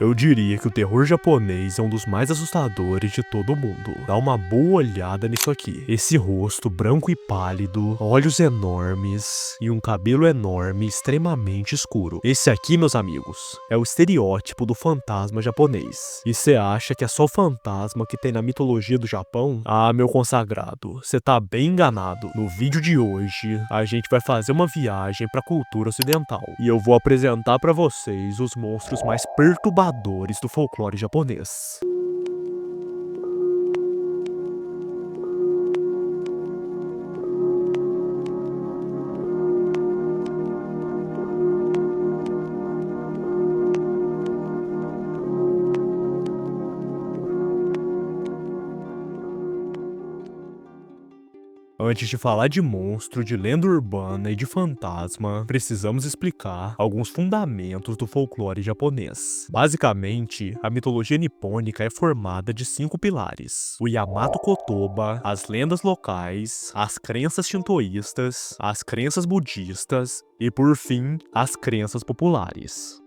Eu diria que o terror japonês é um dos mais assustadores de todo o mundo. Dá uma boa olhada nisso aqui. Esse rosto branco e pálido, olhos enormes e um cabelo enorme extremamente escuro. Esse aqui, meus amigos, é o estereótipo do fantasma japonês. E você acha que é só o fantasma que tem na mitologia do Japão? Ah, meu consagrado, você tá bem enganado. No vídeo de hoje, a gente vai fazer uma viagem pra cultura ocidental. E eu vou apresentar pra vocês os monstros mais perturbadores do folclore japonês. Antes de falar de monstro, de lenda urbana e de fantasma, precisamos explicar alguns fundamentos do folclore japonês. Basicamente, a mitologia nipônica é formada de 5 pilares: o Yamato Kotoba, as lendas locais, as crenças shintoístas, as crenças budistas e, por fim, as crenças populares.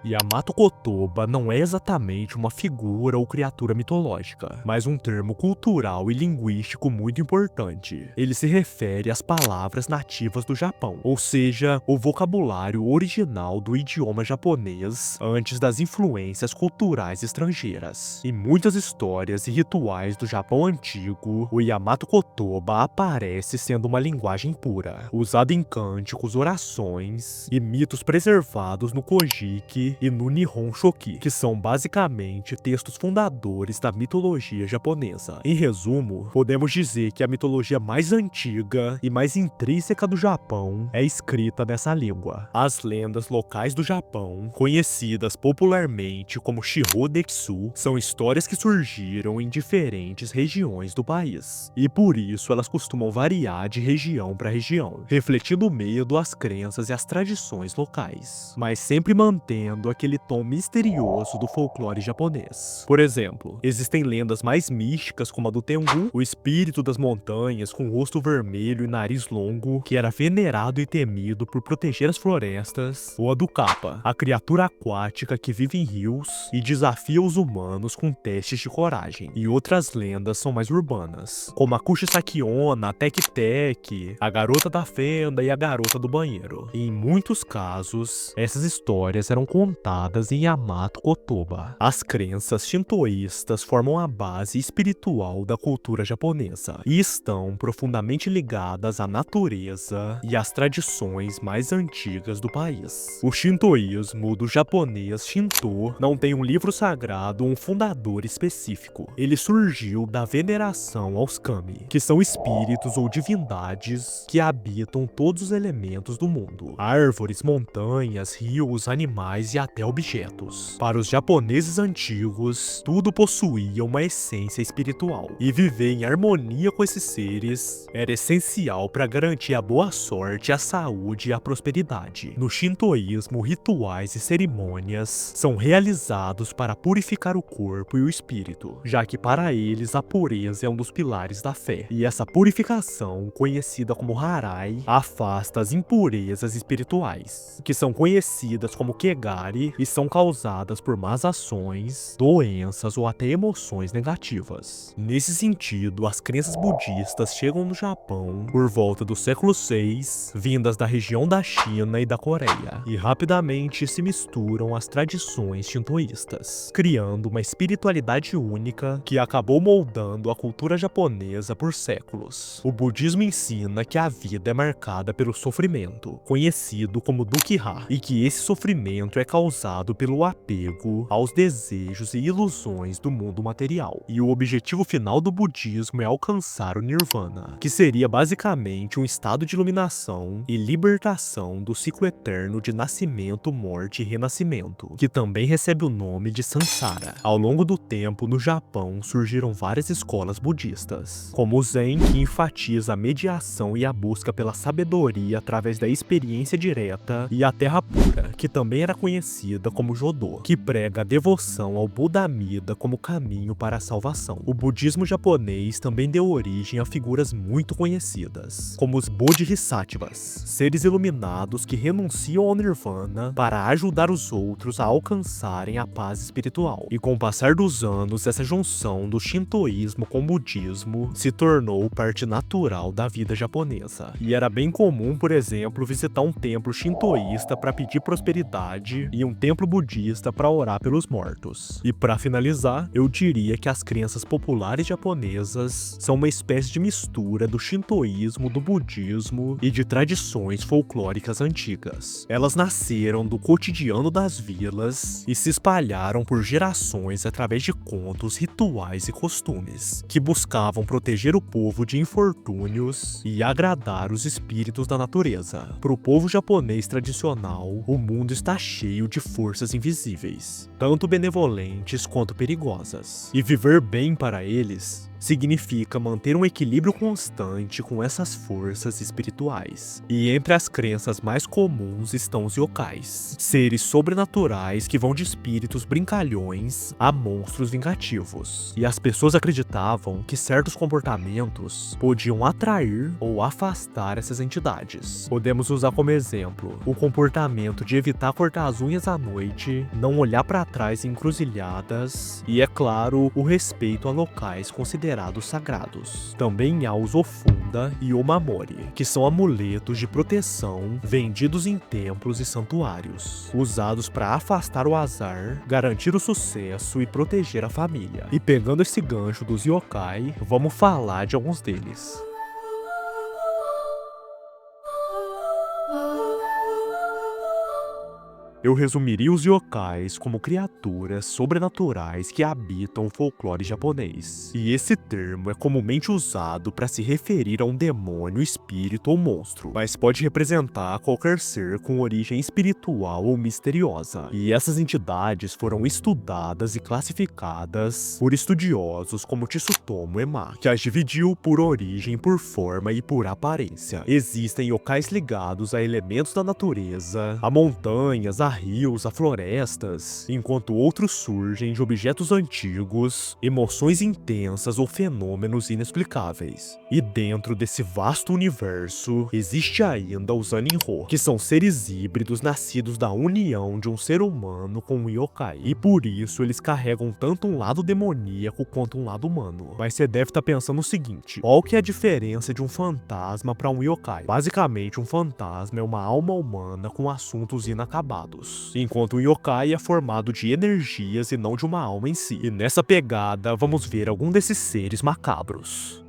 Yamato Kotoba não é exatamente uma figura ou criatura mitológica, mas um termo cultural e linguístico muito importante. Ele se refere às palavras nativas do Japão, ou seja, o vocabulário original do idioma japonês antes das influências culturais estrangeiras. Em muitas histórias e rituais do Japão antigo, o Yamato Kotoba aparece sendo uma linguagem pura, usada em cânticos, orações e mitos preservados no Kojiki e no Nihon Shoki, que são basicamente textos fundadores da mitologia japonesa. Em resumo, podemos dizer que a mitologia mais antiga e mais intrínseca do Japão é escrita nessa língua. As lendas locais do Japão, conhecidas popularmente como Shihodetsu, são histórias que surgiram em diferentes regiões do país, e por isso elas costumam variar de região para região, refletindo o medo às crenças e às tradições locais, mas sempre mantendo aquele tom misterioso do folclore japonês. Por exemplo, existem lendas mais místicas como a do Tengu, o espírito das montanhas com rosto vermelho e nariz longo, que era venerado e temido por proteger as florestas, ou a do Kappa, a criatura aquática que vive em rios e desafia os humanos com testes de coragem. E outras lendas são mais urbanas, como a Kushisakiona, a Tek-Tek, a garota da fenda e a garota do banheiro. E em muitos casos, essas histórias eram contadas em Yamato Kotoba. As crenças shintoístas formam a base espiritual da cultura japonesa e estão profundamente ligadas à natureza e às tradições mais antigas do país. O shintoísmo do japonês Shinto não tem um livro sagrado ou um fundador específico. Ele surgiu da veneração aos kami, que são espíritos ou divindades que habitam todos os elementos do mundo: árvores, montanhas, rios, animais e até objetos. Para os japoneses antigos, tudo possuía uma essência espiritual, e viver em harmonia com esses seres era essencial para garantir a boa sorte, a saúde e a prosperidade. No shintoísmo, rituais e cerimônias são realizados para purificar o corpo e o espírito, já que para eles a pureza é um dos pilares da fé, e essa purificação, conhecida como harai, afasta as impurezas espirituais, que são conhecidas como kegari e são causadas por más ações, doenças ou até emoções negativas. Nesse sentido, as crenças budistas chegam no Japão por volta do século VI, vindas da região da China e da Coreia, e rapidamente se misturam às tradições shintoístas, criando uma espiritualidade única que acabou moldando a cultura japonesa por séculos. O budismo ensina que a vida é marcada pelo sofrimento, conhecido como dukkha, e que esse sofrimento é causado pelo apego aos desejos e ilusões do mundo material. E o objetivo final do budismo é alcançar o nirvana, que seria basicamente um estado de iluminação e libertação do ciclo eterno de nascimento, morte e renascimento, que também recebe o nome de Samsara. Ao longo do tempo, no Japão, surgiram várias escolas budistas, como o Zen, que enfatiza a mediação e a busca pela sabedoria através da experiência direta, e a Terra Pura, que também era conhecida conhecida como Jodô, que prega a devoção ao Buda Amida como caminho para a salvação. O budismo japonês também deu origem a figuras muito conhecidas, como os Bodhisattvas, seres iluminados que renunciam ao Nirvana para ajudar os outros a alcançarem a paz espiritual. E com o passar dos anos, essa junção do shintoísmo com o budismo se tornou parte natural da vida japonesa. E era bem comum, por exemplo, visitar um templo shintoísta para pedir prosperidade e um templo budista para orar pelos mortos. E para finalizar, eu diria que as crenças populares japonesas são uma espécie de mistura do shintoísmo, do budismo e de tradições folclóricas antigas. Elas nasceram do cotidiano das vilas e se espalharam por gerações através de contos, rituais e costumes, que buscavam proteger o povo de infortúnios e agradar os espíritos da natureza. Para o povo japonês tradicional, o mundo está cheio de forças invisíveis, tanto benevolentes quanto perigosas. E viver bem para eles significa manter um equilíbrio constante com essas forças espirituais. E entre as crenças mais comuns estão os yokais, seres sobrenaturais que vão de espíritos brincalhões a monstros vingativos. E as pessoas acreditavam que certos comportamentos podiam atrair ou afastar essas entidades. Podemos usar como exemplo o comportamento de evitar cortar as unhas à noite, não olhar para trás em encruzilhadas e, é claro, o respeito a locais considerados sagrados. Também há os Ofunda e Omamori, que são amuletos de proteção vendidos em templos e santuários, usados para afastar o azar, garantir o sucesso e proteger a família. E pegando esse gancho dos yokai, vamos falar de alguns deles. Eu resumiria os yokais como criaturas sobrenaturais que habitam o folclore japonês. E esse termo é comumente usado para se referir a um demônio, espírito ou monstro, mas pode representar qualquer ser com origem espiritual ou misteriosa. E essas entidades foram estudadas e classificadas por estudiosos como Tsutomu Ema, que as dividiu por origem, por forma e por aparência. Existem yokais ligados a elementos da natureza, a montanhas, a rios, a florestas, enquanto outros surgem de objetos antigos, emoções intensas ou fenômenos inexplicáveis. E dentro desse vasto universo, existe ainda os Aninho, que são seres híbridos nascidos da união de um ser humano com um yokai, e por isso eles carregam tanto um lado demoníaco quanto um lado humano. Mas você deve estar pensando o seguinte: qual que é a diferença de um fantasma para um yokai? Basicamente, um fantasma é uma alma humana com assuntos inacabados, enquanto um yokai é formado de energias e não de uma alma em si. E nessa pegada, vamos ver algum desses seres macabros.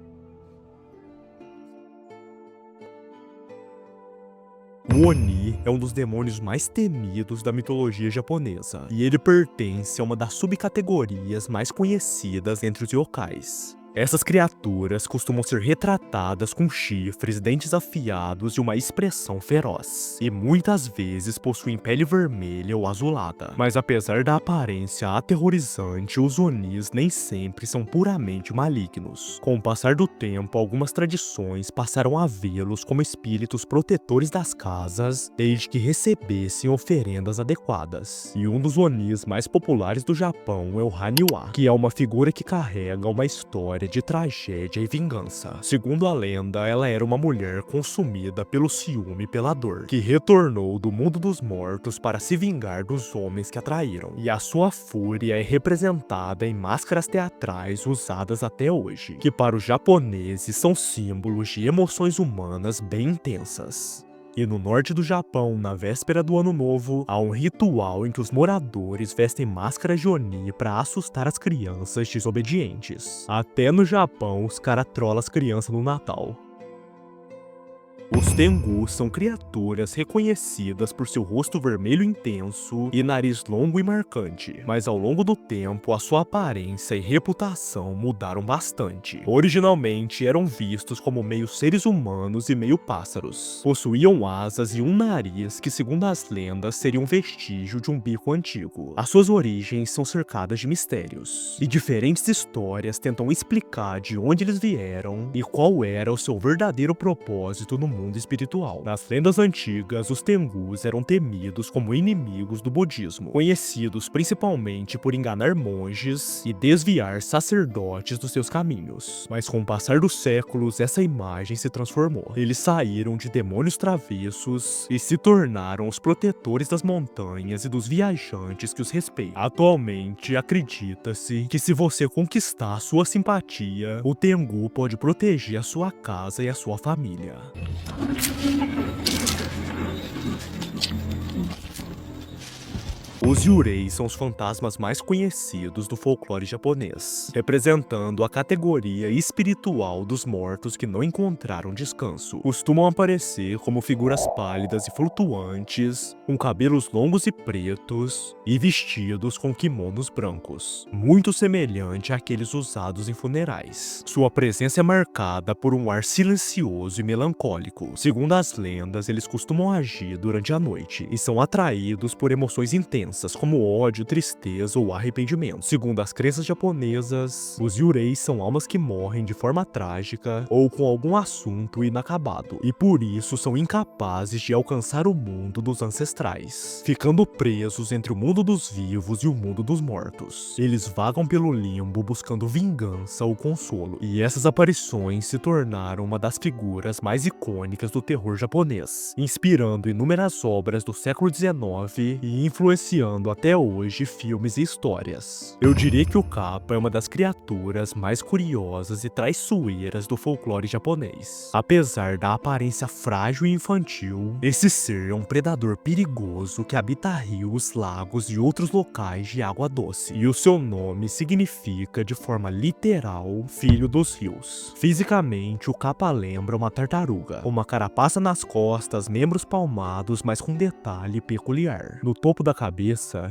O Oni é um dos demônios mais temidos da mitologia japonesa, e ele pertence a uma das subcategorias mais conhecidas entre os yokais. Essas criaturas costumam ser retratadas com chifres, dentes afiados e uma expressão feroz, e muitas vezes possuem pele vermelha ou azulada. Mas apesar da aparência aterrorizante, os Onis nem sempre são puramente malignos. Com o passar do tempo, algumas tradições passaram a vê-los como espíritos protetores das casas, desde que recebessem oferendas adequadas. E um dos Onis mais populares do Japão é o Haniwa, que é uma figura que carrega uma história de tragédia e vingança. Segundo a lenda, ela era uma mulher consumida pelo ciúme e pela dor, que retornou do mundo dos mortos para se vingar dos homens que a traíram. E a sua fúria é representada em máscaras teatrais usadas até hoje, que para os japoneses são símbolos de emoções humanas bem intensas. E no norte do Japão, na véspera do Ano Novo, há um ritual em que os moradores vestem máscaras de Oni para assustar as crianças desobedientes. Até no Japão, os caras trollam as crianças no Natal. Os Tengu são criaturas reconhecidas por seu rosto vermelho intenso e nariz longo e marcante, mas ao longo do tempo a sua aparência e reputação mudaram bastante. Originalmente eram vistos como meio seres humanos e meio pássaros. Possuíam asas e um nariz que, segundo as lendas, seria um vestígio de um bico antigo. As suas origens são cercadas de mistérios, e diferentes histórias tentam explicar de onde eles vieram e qual era o seu verdadeiro propósito no mundo mundo espiritual. Nas lendas antigas, os Tengus eram temidos como inimigos do budismo, conhecidos principalmente por enganar monges e desviar sacerdotes dos seus caminhos. Mas com o passar dos séculos, essa imagem se transformou. Eles saíram de demônios travessos e se tornaram os protetores das montanhas e dos viajantes que os respeitam. Atualmente, acredita-se que se você conquistar sua simpatia, o Tengu pode proteger a sua casa e a sua família. Os Yurei são os fantasmas mais conhecidos do folclore japonês, representando a categoria espiritual dos mortos que não encontraram descanso. Costumam aparecer como figuras pálidas e flutuantes, com cabelos longos e pretos e vestidos com kimonos brancos, muito semelhante àqueles usados em funerais. Sua presença é marcada por um ar silencioso e melancólico. Segundo as lendas, eles costumam agir durante a noite e são atraídos por emoções intensas, como ódio, tristeza ou arrependimento. Segundo as crenças japonesas, os Yurei são almas que morrem de forma trágica ou com algum assunto inacabado, e por isso são incapazes de alcançar o mundo dos ancestrais, ficando presos entre o mundo dos vivos e o mundo dos mortos. Eles vagam pelo limbo buscando vingança ou consolo, e essas aparições se tornaram uma das figuras mais icônicas do terror japonês, inspirando inúmeras obras do século XIX e influenciando até hoje filmes e histórias. Eu diria que o Kappa é uma das criaturas mais curiosas e traiçoeiras do folclore japonês. Apesar da aparência frágil e infantil, esse ser é um predador perigoso que habita rios, lagos e outros locais de água doce, e o seu nome significa de forma literal filho dos rios. Fisicamente, o Kappa lembra uma tartaruga, com uma carapaça nas costas, membros palmados, mas com detalhe peculiar. No topo da cabeça,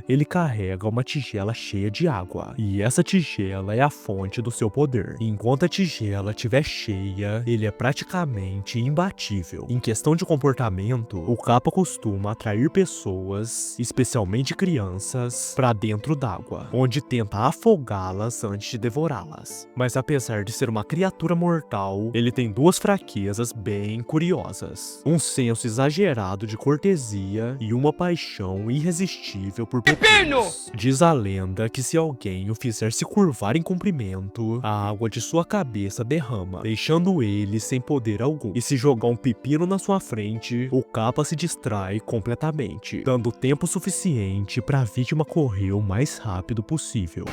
ele carrega uma tigela cheia de água, e essa tigela é a fonte do seu poder. Enquanto a tigela estiver cheia, ele é praticamente imbatível. Em questão de comportamento, o Kappa costuma atrair pessoas, especialmente crianças, para dentro d'água, onde tenta afogá-las antes de devorá-las. Mas apesar de ser uma criatura mortal, ele tem duas fraquezas bem curiosas: um senso exagerado de cortesia e uma paixão irresistível por pepinos. Diz a lenda que se alguém o fizer se curvar em comprimento, a água de sua cabeça derrama, deixando ele sem poder algum. E se jogar um pepino na sua frente, o Kappa se distrai completamente, dando tempo suficiente para a vítima correr o mais rápido possível.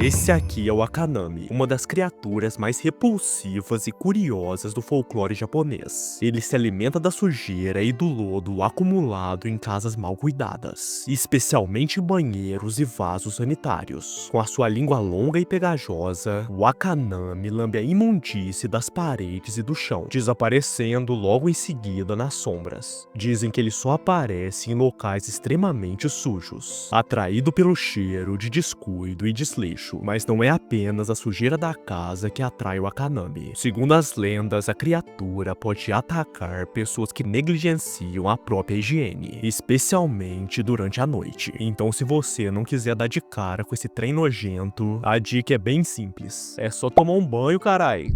Esse aqui é o Akanami, uma das criaturas mais repulsivas e curiosas do folclore japonês. Ele se alimenta da sujeira e do lodo acumulado em casas mal cuidadas, especialmente em banheiros e vasos sanitários. Com a sua língua longa e pegajosa, o Akanami lambe a imundície das paredes e do chão, desaparecendo logo em seguida nas sombras. Dizem que ele só aparece em locais extremamente sujos, atraído pelo cheiro de descuido e desleixo. Mas não é apenas a sujeira da casa que atrai o Akanami. Segundo as lendas, a criatura pode atacar pessoas que negligenciam a própria higiene, especialmente durante a noite. Então, se você não quiser dar de cara com esse trem nojento, a dica é bem simples: é só tomar um banho, carai.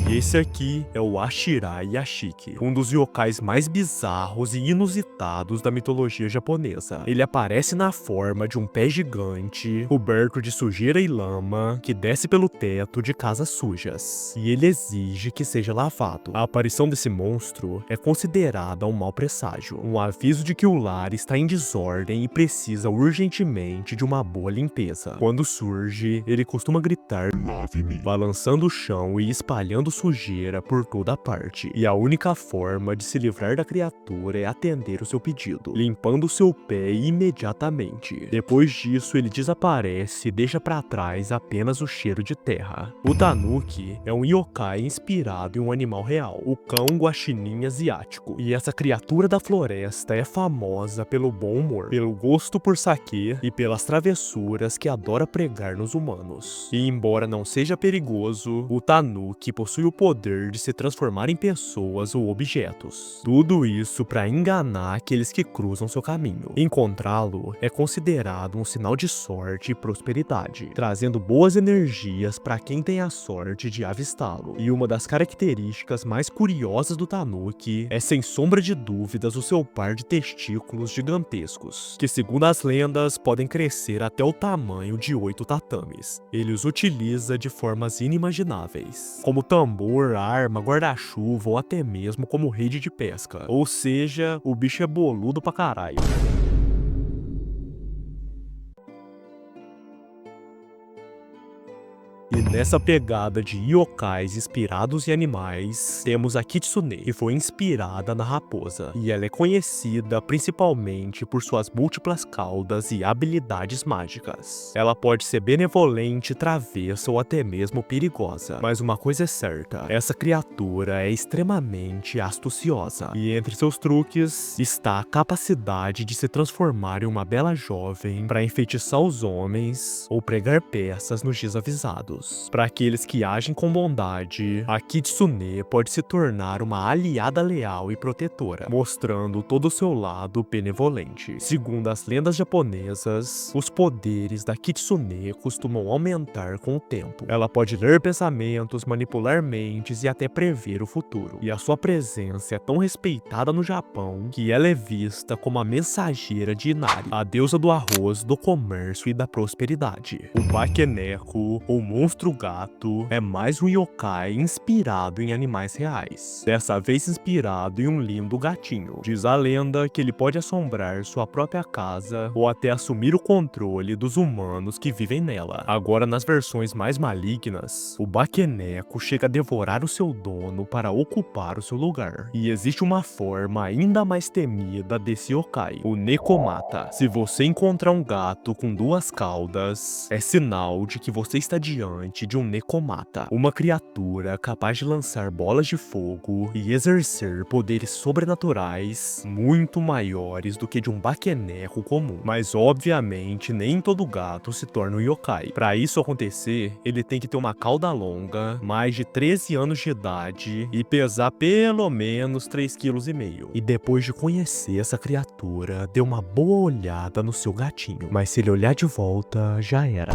E esse aqui é o Ashirai Yashiki, um dos yokais mais bizarros e inusitados da mitologia japonesa. Ele aparece na forma de um pé gigante, coberto de sujeira e lama, que desce pelo teto de casas sujas, e ele exige que seja lavado. A aparição desse monstro é considerada um mau presságio, um aviso de que o lar está em desordem e precisa urgentemente de uma boa limpeza. Quando surge, ele costuma gritar "Lave-me", balançando o chão e espalhando sujeira por toda parte, e a única forma de se livrar da criatura é atender o seu pedido, limpando seu pé imediatamente. Depois disso, ele desaparece e deixa para trás apenas o cheiro de terra. O Tanuki é um yokai inspirado em um animal real, o cão guaxinim asiático, e essa criatura da floresta é famosa pelo bom humor, pelo gosto por saquê e pelas travessuras que adora pregar nos humanos. E embora não seja perigoso, o Tanuki possui o o poder de se transformar em pessoas ou objetos. Tudo isso para enganar aqueles que cruzam seu caminho. Encontrá-lo é considerado um sinal de sorte e prosperidade, trazendo boas energias para quem tem a sorte de avistá-lo. E uma das características mais curiosas do Tanuki é, sem sombra de dúvidas, o seu par de testículos gigantescos, que, segundo as lendas, podem crescer até o tamanho de 8 tatames. Ele os utiliza de formas inimagináveis, como tambor, arma, guarda-chuva ou até mesmo como rede de pesca. Ou seja, o bicho é boludo pra caralho. E nessa pegada de yokais inspirados em animais, temos a Kitsune, que foi inspirada na raposa. E ela é conhecida principalmente por suas múltiplas caudas e habilidades mágicas. Ela pode ser benevolente, travessa ou até mesmo perigosa. Mas uma coisa é certa, essa criatura é extremamente astuciosa. E entre seus truques está a capacidade de se transformar em uma bela jovem para enfeitiçar os homens ou pregar peças nos desavisados. Para aqueles que agem com bondade, a Kitsune pode se tornar uma aliada leal e protetora, mostrando todo o seu lado benevolente. Segundo as lendas japonesas, os poderes da Kitsune costumam aumentar com o tempo. Ela pode ler pensamentos, manipular mentes e até prever o futuro. E a sua presença é tão respeitada no Japão que ela é vista como a mensageira de Inari, a deusa do arroz, do comércio e da prosperidade. O Bakeneko, ou monstro gato, é mais um yokai inspirado em animais reais, dessa vez inspirado em um lindo gatinho. Diz a lenda que ele pode assombrar sua própria casa ou até assumir o controle dos humanos que vivem nela. Agora, nas versões mais malignas, o Bakeneko chega a devorar o seu dono para ocupar o seu lugar. E existe uma forma ainda mais temida desse yokai, o Nekomata. Se você encontrar um gato com 2 caudas, é sinal de que você está diante de um Nekomata, uma criatura capaz de lançar bolas de fogo e exercer poderes sobrenaturais muito maiores do que de um Bakeneko comum. Mas obviamente nem todo gato se torna um yokai. Para isso acontecer, ele tem que ter uma cauda longa, mais de 13 anos de idade e pesar pelo menos 3,5 kg. E depois de conhecer essa criatura, dê uma boa olhada no seu gatinho. Mas se ele olhar de volta, já era.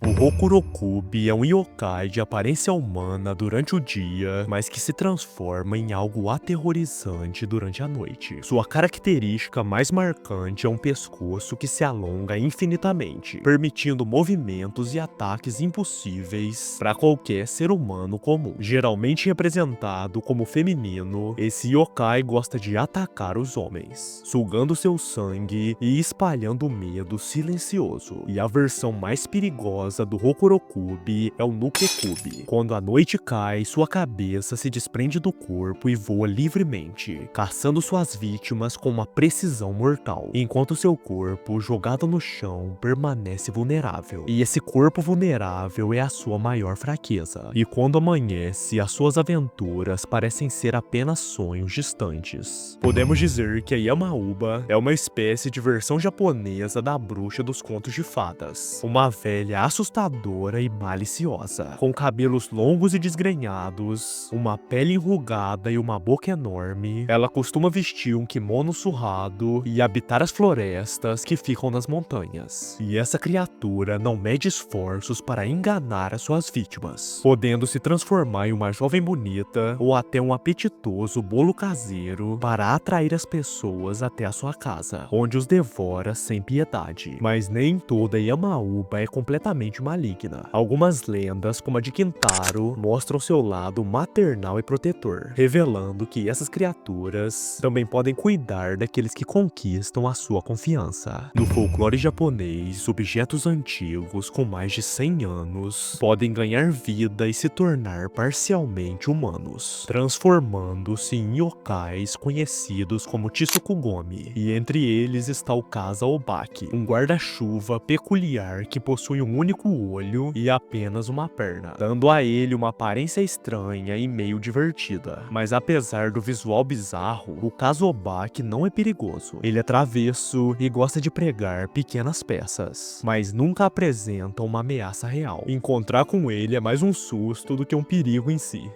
O Rokurokubi é um yokai de aparência humana durante o dia, mas que se transforma em algo aterrorizante durante a noite. Sua característica mais marcante é um pescoço que se alonga infinitamente, permitindo movimentos e ataques impossíveis para qualquer ser humano comum. Geralmente representado como feminino, esse yokai gosta de atacar os homens, sugando seu sangue e espalhando medo silencioso. E a versão mais perigosa do Rokurokubi é o Nukekubi. Quando a noite cai, sua cabeça se desprende do corpo e voa livremente, caçando suas vítimas com uma precisão mortal, enquanto seu corpo, jogado no chão, permanece vulnerável. E esse corpo vulnerável é a sua maior fraqueza. E quando amanhece, as suas aventuras parecem ser apenas sonhos distantes. Podemos dizer que a Yamauba é uma espécie de versão japonesa da bruxa dos contos de fadas, uma velha assustadora e maliciosa, com cabelos longos e desgrenhados, uma pele enrugada e uma boca enorme. Ela costuma vestir um kimono surrado e habitar as florestas que ficam nas montanhas. E essa criatura não mede esforços para enganar as suas vítimas, podendo se transformar em uma jovem bonita ou até um apetitoso bolo caseiro para atrair as pessoas até a sua casa, onde os devora sem piedade. Mas nem toda Yamauba é completamente maligna. Algumas lendas, como a de Kintaro, mostram seu lado maternal e protetor, revelando que essas criaturas também podem cuidar daqueles que conquistam a sua confiança. No folclore japonês, objetos antigos com mais de 100 anos podem ganhar vida e se tornar parcialmente humanos, transformando-se em yokais conhecidos como Tsukugomi. E entre eles está o Kasa Obaki, um guarda-chuva peculiar que possui um único olho e apenas uma perna, dando a ele uma aparência estranha e meio divertida. Mas apesar do visual bizarro, o Kazobak não é perigoso. Ele é travesso e gosta de pregar pequenas peças, mas nunca apresenta uma ameaça real. Encontrar com ele é mais um susto do que um perigo em si.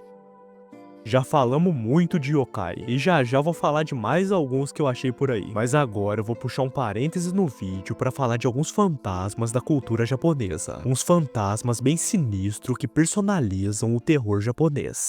Já falamos muito de yokai, e já vou falar de mais alguns que eu achei por aí. Mas agora eu vou puxar um parênteses no vídeo para falar de alguns fantasmas da cultura japonesa. Uns fantasmas bem sinistros que personalizam o terror japonês.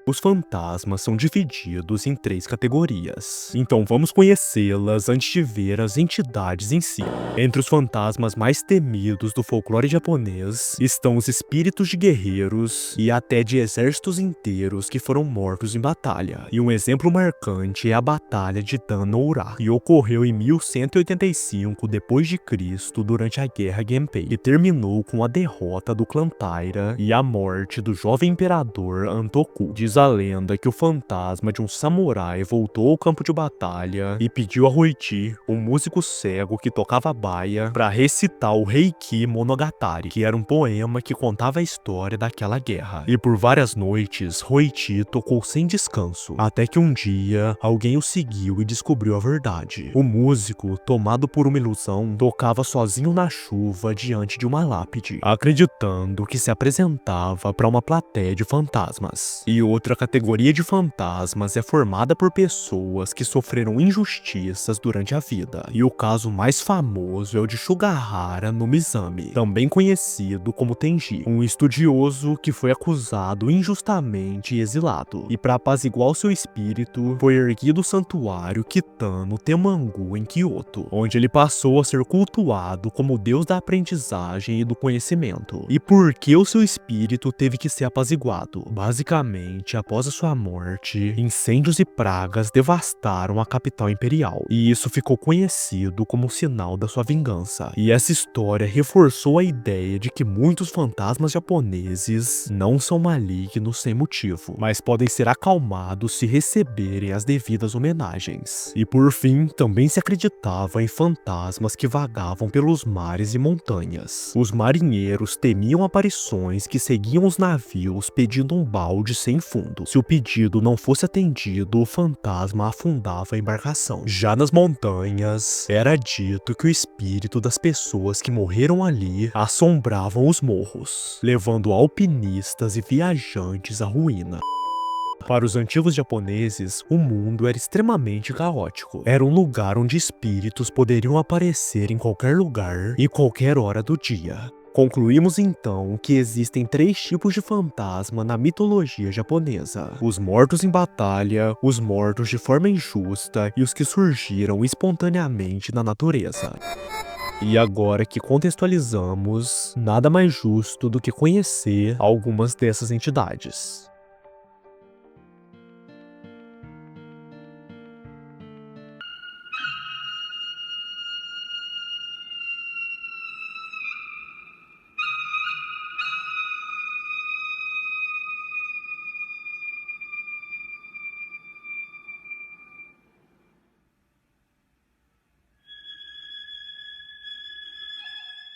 Os fantasmas são divididos em 3 categorias, então vamos conhecê-las antes de ver as entidades em si. Entre os fantasmas mais temidos do folclore japonês estão os espíritos de guerreiros e até de exércitos inteiros que foram mortos em batalha. E um exemplo marcante é a Batalha de Dan-no-ura, que ocorreu em 1185 d.C. durante a Guerra Genpei, e terminou com a derrota do clã Taira e a morte do jovem imperador Antoku. Diz a lenda que o fantasma de um samurai voltou ao campo de batalha e pediu a Hoichi, um músico cego que tocava baia, para recitar o Heiki Monogatari, que era um poema que contava a história daquela guerra. E por várias noites, Hoichi tocou sem descanso, até que um dia alguém o seguiu e descobriu a verdade. O músico, tomado por uma ilusão, tocava sozinho na chuva diante de uma lápide, acreditando que se apresentava para uma plateia de fantasmas. E outra categoria de fantasmas é formada por pessoas que sofreram injustiças durante a vida. E o caso mais famoso é o de Sugahara no Mizami, também conhecido como Tenji, um estudioso que foi acusado injustamente e exilado. E para apaziguar seu espírito, foi erguido o santuário Kitano Temangu em Kyoto, onde ele passou a ser cultuado como o deus da aprendizagem e do conhecimento. E por que o seu espírito teve que ser apaziguado? Basicamente, após a sua morte, incêndios e pragas devastaram a capital imperial, e isso ficou conhecido como sinal da sua vingança. E essa história reforçou a ideia de que muitos fantasmas japoneses não são malignos sem motivo, mas podem ser acalmados se receberem as devidas homenagens. E por fim, também se acreditava em fantasmas que vagavam pelos mares e montanhas. Os marinheiros temiam aparições que seguiam os navios pedindo um balde sem fundo. Se o pedido não fosse atendido, o fantasma afundava a embarcação. Já nas montanhas, era dito que o espírito das pessoas que morreram ali assombravam os morros, levando alpinistas e viajantes à ruína. Para os antigos japoneses, o mundo era extremamente caótico. Era um lugar onde espíritos poderiam aparecer em qualquer lugar e qualquer hora do dia. Concluímos então que existem 3 tipos de fantasma na mitologia japonesa: os mortos em batalha, os mortos de forma injusta e os que surgiram espontaneamente na natureza. E agora que contextualizamos, nada mais justo do que conhecer algumas dessas entidades.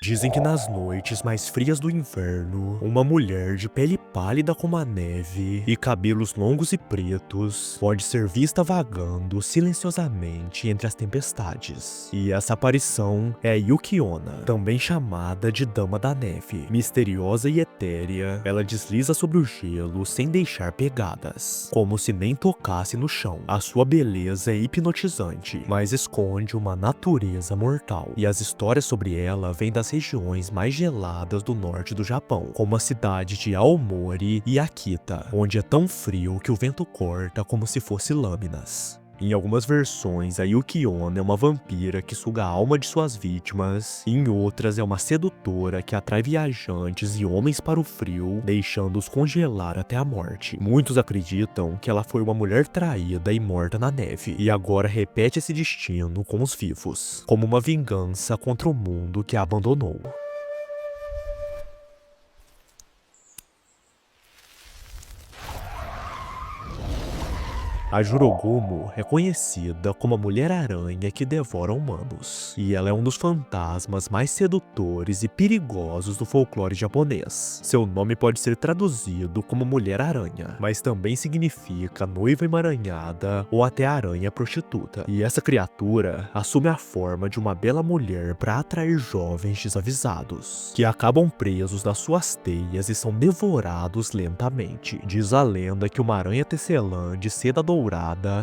Dizem que nas noites mais frias do inverno, uma mulher de pele pálida como a neve e cabelos longos e pretos pode ser vista vagando silenciosamente entre as tempestades. E essa aparição é Yuki-onna, também chamada de Dama da Neve. Misteriosa e etérea, ela desliza sobre o gelo sem deixar pegadas, como se nem tocasse no chão. A sua beleza é hipnotizante, mas esconde uma natureza mortal. E as histórias sobre ela vêm das regiões mais geladas do norte do Japão, como a cidade de Aomori e Akita, onde é tão frio que o vento corta como se fosse lâminas. Em algumas versões, a Yuki-onna é uma vampira que suga a alma de suas vítimas, e em outras é uma sedutora que atrai viajantes e homens para o frio, deixando-os congelar até a morte. Muitos acreditam que ela foi uma mulher traída e morta na neve, e agora repete esse destino com os vivos, como uma vingança contra o mundo que a abandonou. A Jurogumo é conhecida como a Mulher-Aranha que devora humanos, e ela é um dos fantasmas mais sedutores e perigosos do folclore japonês. Seu nome pode ser traduzido como Mulher-Aranha, mas também significa noiva emaranhada ou até aranha prostituta. E essa criatura assume a forma de uma bela mulher para atrair jovens desavisados, que acabam presos nas suas teias e são devorados lentamente. Diz a lenda que uma aranha tecelã de seda dourada,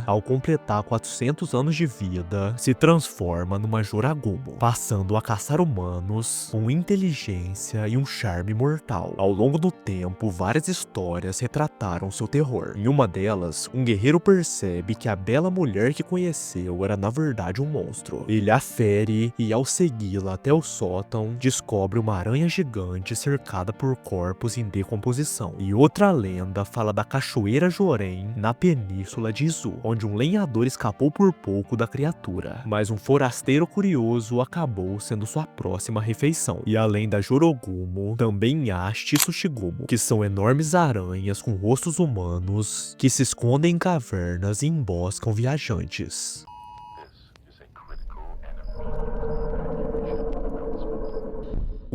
ao completar 400 anos de vida, se transforma numa Joragumo, passando a caçar humanos com inteligência e um charme mortal. Ao longo do tempo, várias histórias retrataram seu terror. Em uma delas, um guerreiro percebe que a bela mulher que conheceu era na verdade um monstro. Ele a fere e, ao segui-la até o sótão, descobre uma aranha gigante cercada por corpos em decomposição. E outra lenda fala da Cachoeira Joren, na península de Izu, onde um lenhador escapou por pouco da criatura, mas um forasteiro curioso acabou sendo sua próxima refeição. E além da Jorogumo, também há as Tsushigumo, que são enormes aranhas com rostos humanos que se escondem em cavernas e emboscam viajantes.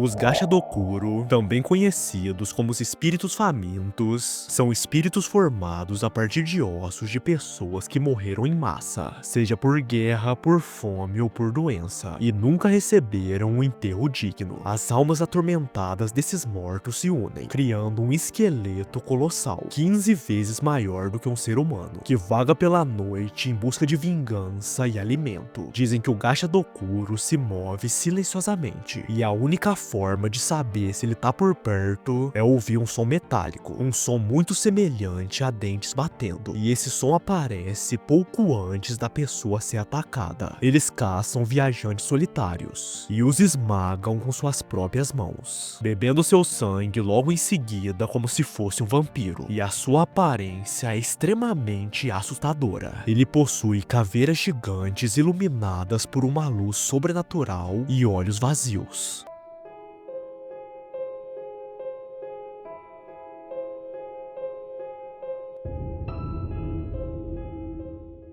Os Gashadokuro, também conhecidos como os espíritos famintos, são espíritos formados a partir de ossos de pessoas que morreram em massa, seja por guerra, por fome ou por doença, e nunca receberam um enterro digno. As almas atormentadas desses mortos se unem, criando um esqueleto colossal, 15 vezes maior do que um ser humano, que vaga pela noite em busca de vingança e alimento. Dizem que o Gashadokuro se move silenciosamente, e a única forma de saber se ele tá por perto é ouvir um som metálico, um som muito semelhante a dentes batendo, e esse som aparece pouco antes da pessoa ser atacada. Eles caçam viajantes solitários e os esmagam com suas próprias mãos, bebendo seu sangue logo em seguida como se fosse um vampiro, e a sua aparência é extremamente assustadora. Ele possui caveiras gigantes iluminadas por uma luz sobrenatural e olhos vazios.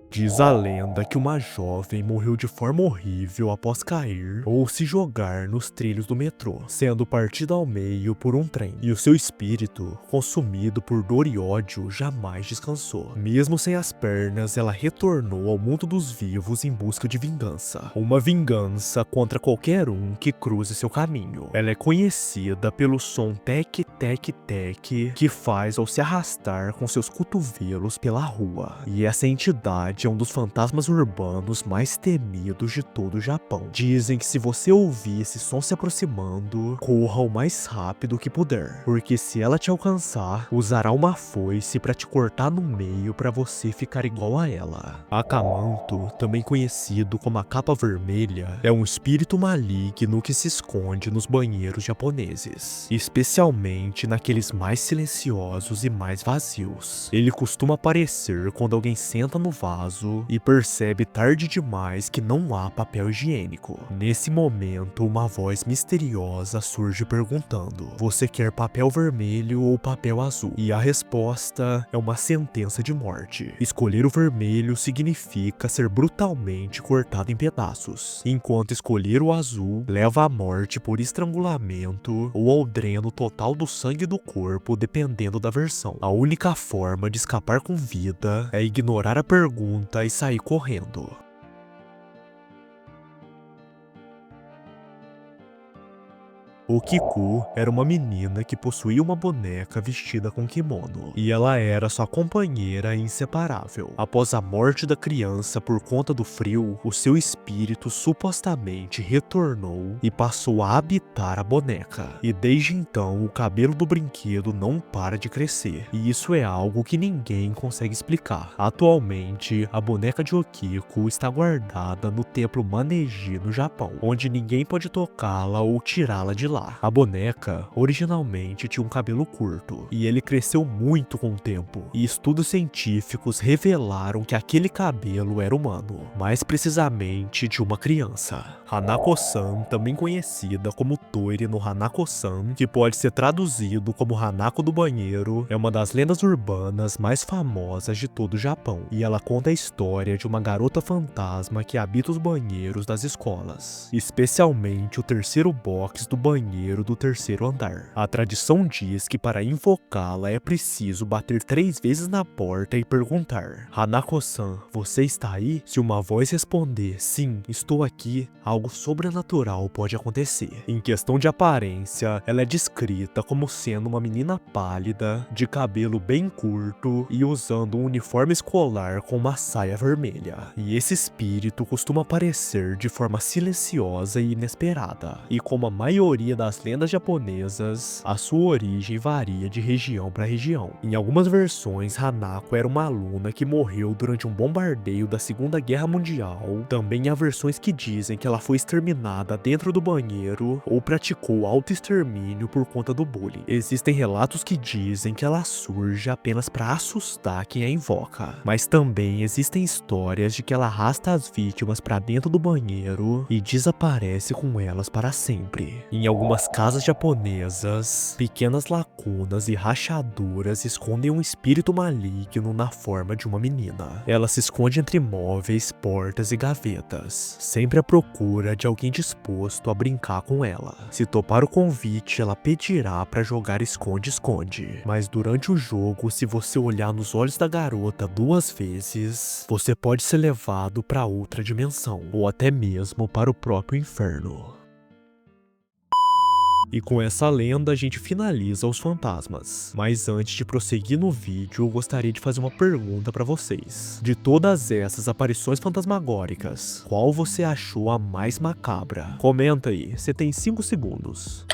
Diz a lenda que uma jovem morreu de forma horrível após cair ou se jogar nos trilhos do metrô, sendo partida ao meio por um trem, e o seu espírito, consumido por dor e ódio, jamais descansou. Mesmo sem as pernas, ela retornou ao mundo dos vivos em busca de vingança. Uma vingança contra qualquer um que cruze seu caminho. Ela é conhecida pelo som tec-tec-tec que faz ao se arrastar com seus cotovelos pela rua, e essa entidade é um dos fantasmas urbanos mais temidos de todo o Japão. Dizem que se você ouvir esse som se aproximando, corra o mais rápido que puder, porque se ela te alcançar, usará uma foice para te cortar no meio para você ficar igual a ela. Akamanto, também conhecido como a Capa Vermelha, é um espírito maligno que se esconde nos banheiros japoneses, especialmente naqueles mais silenciosos e mais vazios. Ele costuma aparecer quando alguém senta no vaso e percebe tarde demais que não há papel higiênico. Nesse momento, uma voz misteriosa surge perguntando: você quer papel vermelho ou papel azul? E a resposta é uma sentença de morte. Escolher o vermelho significa ser brutalmente cortado em pedaços, enquanto escolher o azul leva à morte por estrangulamento ou ao dreno total do sangue do corpo, dependendo da versão. A única forma de escapar com vida é ignorar a pergunta e sair correndo. O Kiku era uma menina que possuía uma boneca vestida com kimono, e ela era sua companheira inseparável. Após a morte da criança por conta do frio, o seu espírito supostamente retornou e passou a habitar a boneca. E desde então, o cabelo do brinquedo não para de crescer, e isso é algo que ninguém consegue explicar. Atualmente, a boneca de Okiko está guardada no templo Maneji, no Japão, onde ninguém pode tocá-la ou tirá-la de lá. A boneca originalmente tinha um cabelo curto, e ele cresceu muito com o tempo, e estudos científicos revelaram que aquele cabelo era humano, mais precisamente de uma criança. Hanako-san, também conhecida como Toire no Hanako-san, que pode ser traduzido como Hanako do banheiro, é uma das lendas urbanas mais famosas de todo o Japão, e ela conta a história de uma garota fantasma que habita os banheiros das escolas, especialmente o terceiro box do banheiro do terceiro andar. A tradição diz que para invocá-la é preciso bater 3 vezes na porta e perguntar: Hanako-san, você está aí? Se uma voz responder: sim, estou aqui, algo sobrenatural pode acontecer. Em questão de aparência, ela é descrita como sendo uma menina pálida, de cabelo bem curto e usando um uniforme escolar com uma saia vermelha. E esse espírito costuma aparecer de forma silenciosa e inesperada. E como a maioria das lendas japonesas, a sua origem varia de região para região. Em algumas versões, Hanako era uma aluna que morreu durante um bombardeio da Segunda Guerra Mundial. Também há versões que dizem que ela foi exterminada dentro do banheiro ou praticou autoextermínio por conta do bullying. Existem relatos que dizem que ela surge apenas para assustar quem a invoca, mas também existem histórias de que ela arrasta as vítimas para dentro do banheiro e desaparece com elas para sempre. Em algumas casas japonesas, pequenas lacunas e rachaduras escondem um espírito maligno na forma de uma menina. Ela se esconde entre móveis, portas e gavetas, sempre à procura de alguém disposto a brincar com ela. Se topar o convite, ela pedirá para jogar esconde-esconde. Mas durante o jogo, se você olhar nos olhos da garota 2 vezes, você pode ser levado para outra dimensão, ou até mesmo para o próprio inferno. E com essa lenda a gente finaliza os fantasmas. Mas antes de prosseguir no vídeo, eu gostaria de fazer uma pergunta pra vocês. De todas essas aparições fantasmagóricas, qual você achou a mais macabra? Comenta aí, você tem 5 segundos.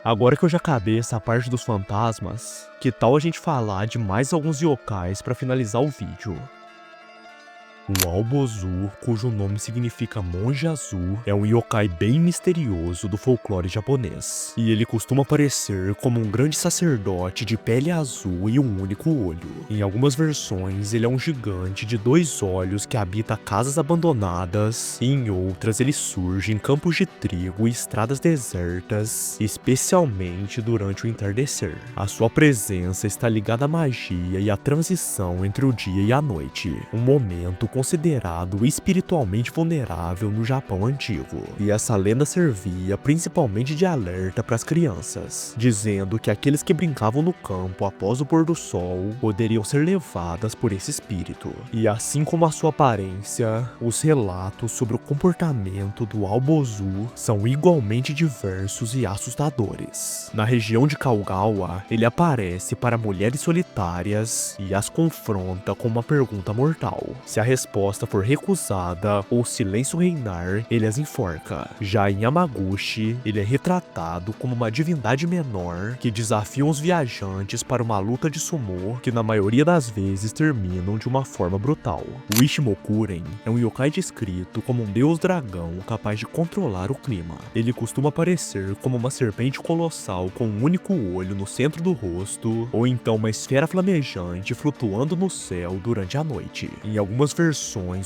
Agora que eu já acabei essa parte dos fantasmas, que tal a gente falar de mais alguns yokais pra finalizar o vídeo? O Aobozu, cujo nome significa monge azul, é um yokai bem misterioso do folclore japonês. E ele costuma aparecer como um grande sacerdote de pele azul e um único olho. Em algumas versões, ele é um gigante de 2 olhos que habita casas abandonadas, e em outras ele surge em campos de trigo e estradas desertas, especialmente durante o entardecer. A sua presença está ligada à magia e à transição entre o dia e a noite, um momento considerado espiritualmente vulnerável no Japão antigo. E essa lenda servia principalmente de alerta para as crianças, dizendo que aqueles que brincavam no campo após o pôr do sol poderiam ser levadas por esse espírito. E assim como a sua aparência, os relatos sobre o comportamento do Aobozu são igualmente diversos e assustadores. Na região de Kagawa, ele aparece para mulheres solitárias e as confronta com uma pergunta mortal. Se a resposta for recusada ou silêncio reinar, ele as enforca. Já em Yamaguchi, ele é retratado como uma divindade menor que desafia os viajantes para uma luta de sumô que na maioria das vezes terminam de uma forma brutal. O Ishimokuren é um yokai descrito como um deus dragão capaz de controlar o clima. Ele costuma aparecer como uma serpente colossal com um único olho no centro do rosto, ou então uma esfera flamejante flutuando no céu durante a noite. Em algumas versões,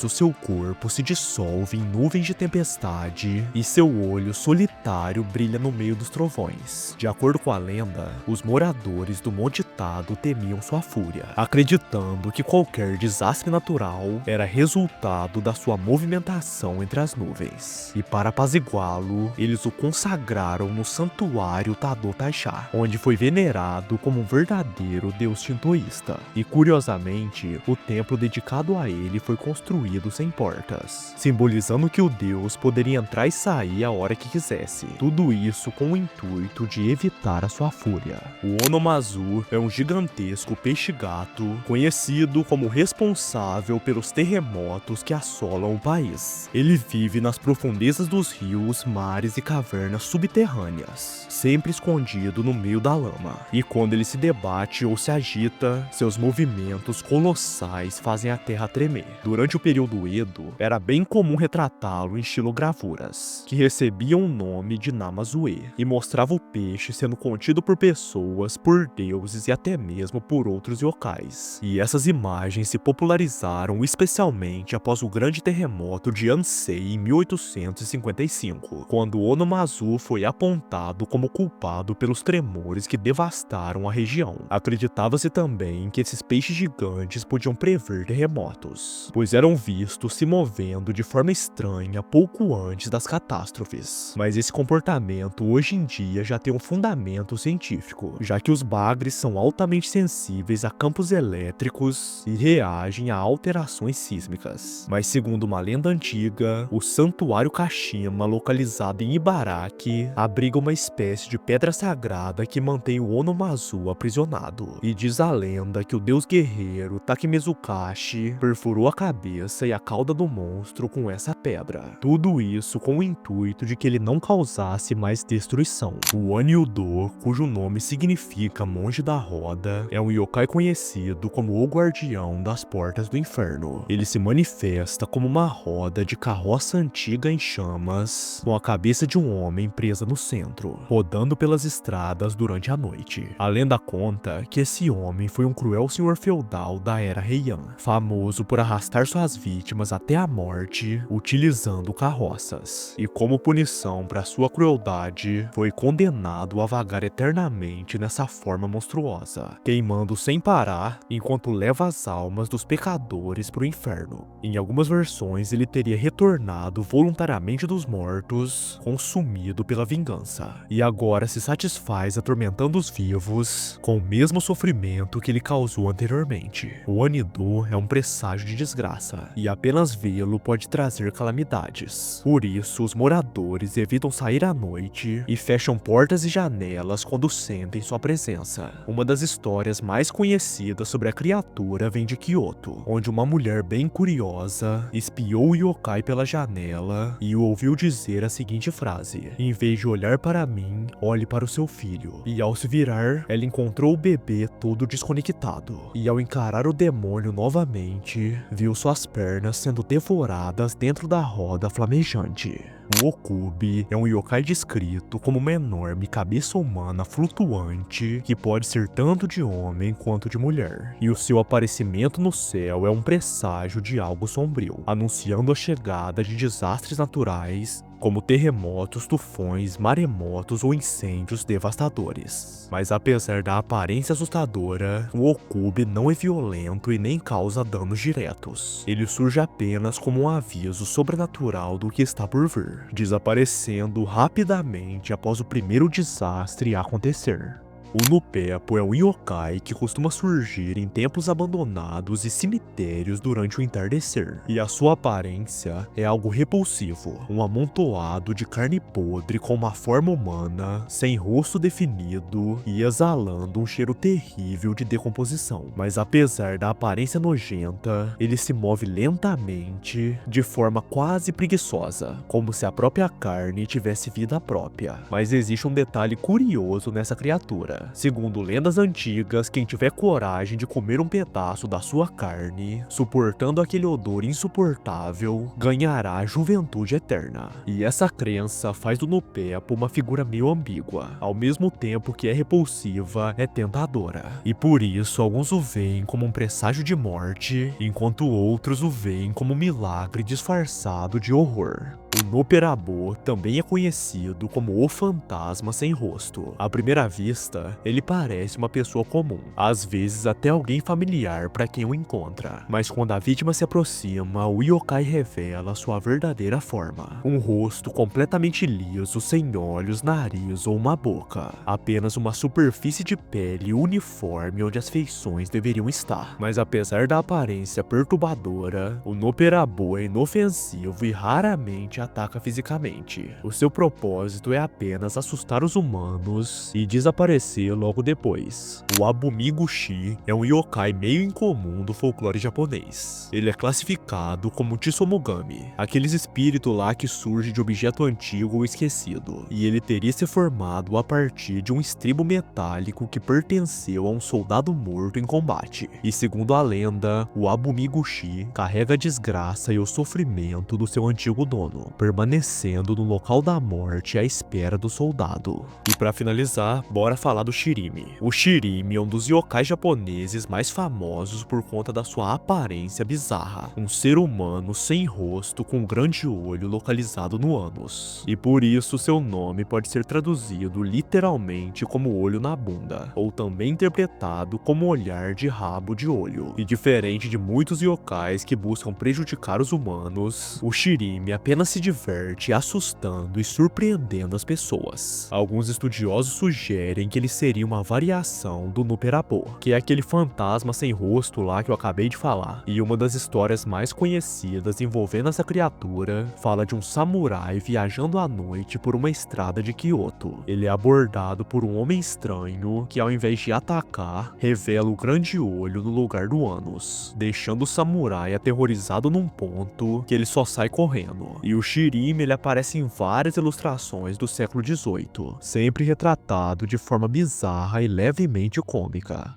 o seu corpo se dissolve em nuvens de tempestade e seu olho solitário brilha no meio dos trovões. De acordo com a lenda, os moradores do Monte Tado temiam sua fúria, acreditando que qualquer desastre natural era resultado da sua movimentação entre as nuvens. E para apaziguá-lo, eles o consagraram no santuário Tado Taisha, onde foi venerado como um verdadeiro deus shintoísta. E curiosamente, o templo dedicado a ele foi construído sem portas, simbolizando que o deus poderia entrar e sair a hora que quisesse. Tudo isso com o intuito de evitar a sua fúria. O Onomazu é um gigantesco peixe-gato, conhecido como responsável pelos terremotos que assolam o país. Ele vive nas profundezas dos rios, mares e cavernas subterrâneas, sempre escondido no meio da lama. E quando ele se debate ou se agita, seus movimentos colossais fazem a terra tremer. durante o período Edo, era bem comum retratá-lo em estilo gravuras, que recebiam o nome de Namazue, e mostrava o peixe sendo contido por pessoas, por deuses e até mesmo por outros yokais. E essas imagens se popularizaram especialmente após o grande terremoto de Ansei em 1855, quando Onomazu foi apontado como culpado pelos tremores que devastaram a região. Acreditava-se também que esses peixes gigantes podiam prever terremotos, pois eram vistos se movendo de forma estranha pouco antes das catástrofes. Mas esse comportamento hoje em dia já tem um fundamento científico, já que os bagres são altamente sensíveis a campos elétricos e reagem a alterações sísmicas. Mas segundo uma lenda antiga, o Santuário Kashima, localizado em Ibaraki, abriga uma espécie de pedra sagrada que mantém o Onomazu aprisionado. E diz a lenda que o deus guerreiro Takemezukashi perfurou a cabeça e a cauda do monstro com essa pedra. Tudo isso com o intuito de que ele não causasse mais destruição. O Anyudo, cujo nome significa monge da roda, é um yokai conhecido como o guardião das portas do inferno. Ele se manifesta como uma roda de carroça antiga em chamas, com a cabeça de um homem presa no centro, rodando pelas estradas durante a noite. A lenda conta que esse homem foi um cruel senhor feudal da era Heian, famoso por arrastar suas vítimas até a morte utilizando carroças. E como punição para sua crueldade, foi condenado a vagar eternamente nessa forma monstruosa, queimando sem parar enquanto leva as almas dos pecadores para o inferno. Em algumas versões, ele teria retornado voluntariamente dos mortos, consumido pela vingança, e agora se satisfaz atormentando os vivos com o mesmo sofrimento que ele causou anteriormente. O Anido é um presságio de desgraça, e apenas vê-lo pode trazer calamidades. Por isso, os moradores evitam sair à noite e fecham portas e janelas quando sentem sua presença. Uma das histórias mais conhecidas sobre a criatura vem de Kyoto, onde uma mulher bem curiosa espiou o yokai pela janela e o ouviu dizer a seguinte frase: "Em vez de olhar para mim, olhe para o seu filho." E ao se virar, ela encontrou o bebê todo desconectado. E ao encarar o demônio novamente, viu suas pernas sendo devoradas dentro da roda flamejante. O Okubi é um yokai descrito como uma enorme cabeça humana flutuante que pode ser tanto de homem quanto de mulher. E o seu aparecimento no céu é um presságio de algo sombrio, anunciando a chegada de desastres naturais como terremotos, tufões, maremotos ou incêndios devastadores. Mas apesar da aparência assustadora, o Okubi não é violento e nem causa danos diretos. Ele surge apenas como um aviso sobrenatural do que está por vir, desaparecendo rapidamente após o primeiro desastre acontecer. O Nupepo é um yokai que costuma surgir em templos abandonados e cemitérios durante o entardecer, e a sua aparência é algo repulsivo, um amontoado de carne podre com uma forma humana, sem rosto definido e exalando um cheiro terrível de decomposição. Mas apesar da aparência nojenta, ele se move lentamente, de forma quase preguiçosa, como se a própria carne tivesse vida própria. Mas existe um detalhe curioso nessa criatura. Segundo lendas antigas, quem tiver coragem de comer um pedaço da sua carne, suportando aquele odor insuportável, ganhará a juventude eterna. E essa crença faz do Nupepo uma figura meio ambígua, ao mesmo tempo que é repulsiva, é tentadora. E por isso, alguns o veem como um presságio de morte, enquanto outros o veem como um milagre disfarçado de horror. O Noperabo também é conhecido como o fantasma sem rosto. À primeira vista, ele parece uma pessoa comum, às vezes até alguém familiar para quem o encontra. Mas quando a vítima se aproxima, o yokai revela sua verdadeira forma. Um rosto completamente liso, sem olhos, nariz ou uma boca. Apenas uma superfície de pele uniforme onde as feições deveriam estar. Mas apesar da aparência perturbadora, o Noperabo é inofensivo e raramente te ataca fisicamente. O seu propósito é apenas assustar os humanos e desaparecer logo depois. O Abumi-Gushi é um yokai meio incomum do folclore japonês. Ele é classificado como Tsumogami, aqueles espíritos lá que surge de objeto antigo ou esquecido, e ele teria se formado a partir de um estribo metálico que pertenceu a um soldado morto em combate. E segundo a lenda, o Abumi-Gushi carrega a desgraça e o sofrimento do seu antigo dono, permanecendo no local da morte à espera do soldado. E para finalizar, bora falar do Shirime. O Shirime é um dos yokais japoneses mais famosos por conta da sua aparência bizarra, um ser humano sem rosto com um grande olho localizado no ânus. E por isso seu nome pode ser traduzido literalmente como olho na bunda, ou também interpretado como olhar de rabo de olho. E diferente de muitos yokais que buscam prejudicar os humanos, o Shirime apenas se diverte assustando e surpreendendo as pessoas. Alguns estudiosos sugerem que ele seria uma variação do Nuperabô, que é aquele fantasma sem rosto lá que eu acabei de falar. E uma das histórias mais conhecidas envolvendo essa criatura fala de um samurai viajando à noite por uma estrada de Kyoto. Ele é abordado por um homem estranho que, ao invés de atacar, revela o grande olho no lugar do ânus, deixando o samurai aterrorizado num ponto que ele só sai correndo. E o Shirime ele aparece em várias ilustrações do século XVIII, sempre retratado de forma bizarra e levemente cômica.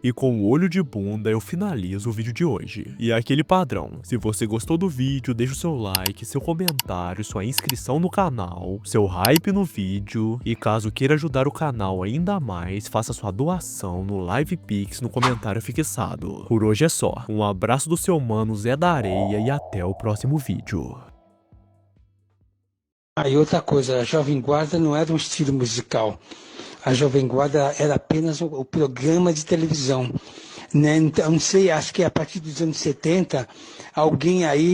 E com o olho de bunda eu finalizo o vídeo de hoje. E é aquele padrão, se você gostou do vídeo, deixa o seu like, seu comentário, sua inscrição no canal, seu hype no vídeo, e caso queira ajudar o canal ainda mais, faça sua doação no LivePix no comentário fixado. Por hoje é só, um abraço do seu mano Zé da Areia e até o próximo vídeo. E outra coisa, a Jovem Guarda não era um estilo musical. A Jovem Guarda era apenas o programa de televisão, né? Então, não sei, acho que a partir dos anos 70, alguém aí